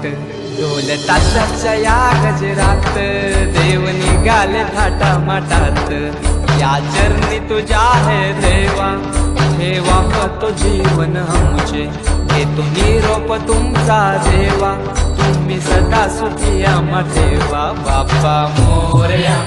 ढोल ताशाच्या या गजरात देव निघाले थाटा माटात या चरणी तुझ्या है देवा ठेवा तो जीवन आमचे घेतो निरोप तुमचा देवा तुम्ही सदा सुखी आम्हा ठेवा बाप्पा मोरया